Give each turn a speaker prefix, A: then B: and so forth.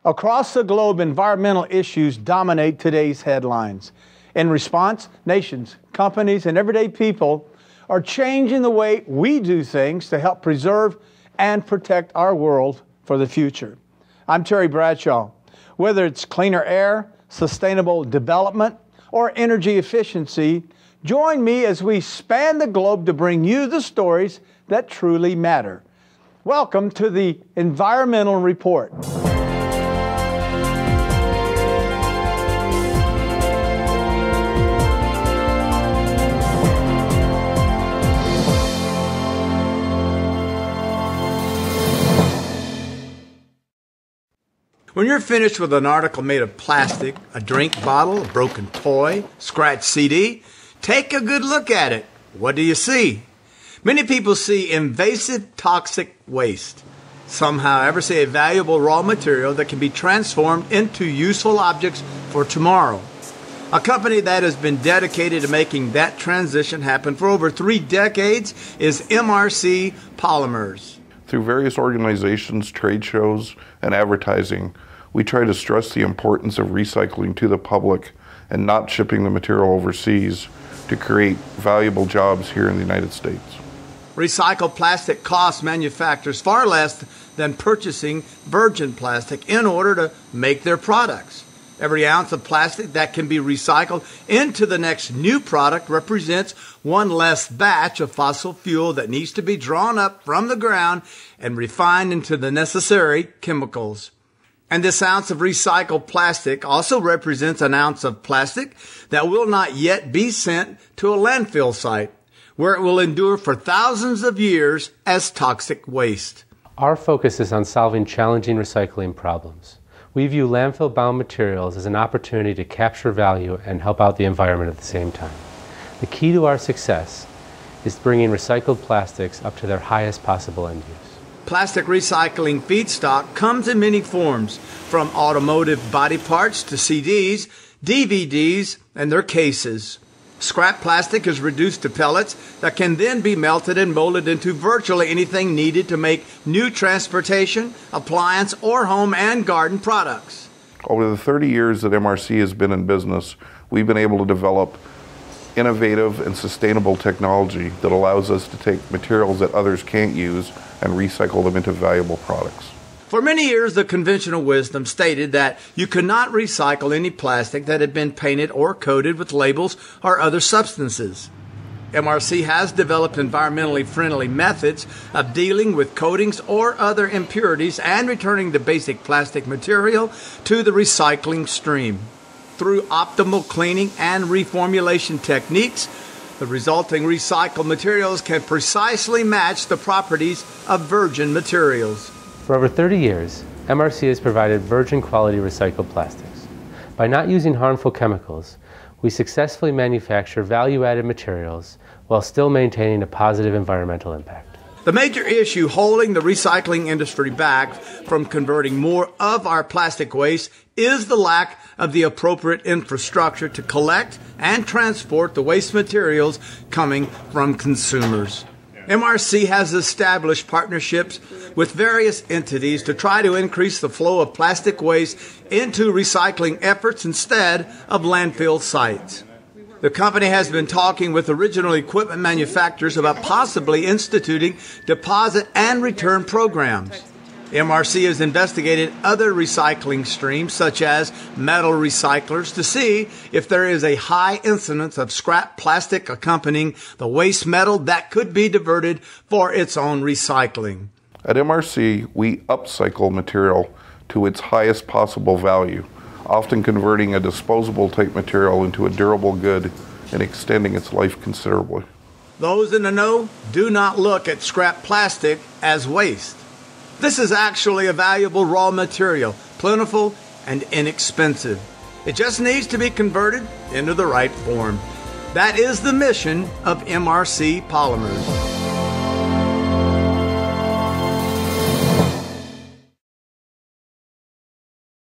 A: Across the globe, environmental issues dominate today's headlines. In response, nations, companies, and everyday people are changing the way we do things to help preserve and protect our world for the future. I'm Terry Bradshaw. Whether it's cleaner air, sustainable development, or energy efficiency, join me as we span the globe to bring you the stories that truly matter. Welcome to the Environmental Report. When you're finished with an article made of plastic, a drink bottle, a broken toy, scratched CD, take a good look at it. What do you see? Many people see invasive toxic waste. Some, however, see a valuable raw material that can be transformed into useful objects for tomorrow. A company that has been dedicated to making that transition happen for over 3 decades is MRC Polymers.
B: Through various organizations, trade shows, and advertising, we try to stress the importance of recycling to the public and not shipping the material overseas to create valuable jobs here in the United States.
A: Recycled plastic costs manufacturers far less than purchasing virgin plastic in order to make their products. Every ounce of plastic that can be recycled into the next new product represents one less batch of fossil fuel that needs to be drawn up from the ground and refined into the necessary chemicals. And this ounce of recycled plastic also represents an ounce of plastic that will not yet be sent to a landfill site, where it will endure for thousands of years as toxic waste.
C: Our focus is on solving challenging recycling problems. We view landfill-bound materials as an opportunity to capture value and help out the environment at the same time. The key to our success is bringing recycled plastics up to their highest possible end use.
A: Plastic recycling feedstock comes in many forms, from automotive body parts to CDs, DVDs, and their cases. Scrap plastic is reduced to pellets that can then be melted and molded into virtually anything needed to make new transportation, appliance, or home and garden products.
B: Over the 30 years that MRC has been in business, we've been able to develop innovative and sustainable technology that allows us to take materials that others can't use and recycle them into valuable products.
A: For many years, the conventional wisdom stated that you could not recycle any plastic that had been painted or coated with labels or other substances. MRC has developed environmentally friendly methods of dealing with coatings or other impurities and returning the basic plastic material to the recycling stream. Through optimal cleaning and reformulation techniques, the resulting recycled materials can precisely match the properties of virgin materials.
C: For over 30 years, MRC has provided virgin quality recycled plastics. By not using harmful chemicals, we successfully manufacture value-added materials while still maintaining a positive environmental impact.
A: The major issue holding the recycling industry back from converting more of our plastic waste is the lack of the appropriate infrastructure to collect and transport the waste materials coming from consumers. MRC has established partnerships with various entities to try to increase the flow of plastic waste into recycling efforts instead of landfill sites. The company has been talking with original equipment manufacturers about possibly instituting deposit and return programs. MRC has investigated other recycling streams, such as metal recyclers, to see if there is a high incidence of scrap plastic accompanying the waste metal that could be diverted for its own recycling.
B: At MRC, we upcycle material to its highest possible value, often converting a disposable type material into a durable good and extending its life considerably.
A: Those in the know do not look at scrap plastic as waste. This is actually a valuable raw material, plentiful and inexpensive. It just needs to be converted into the right form. That is the mission of MRC Polymers.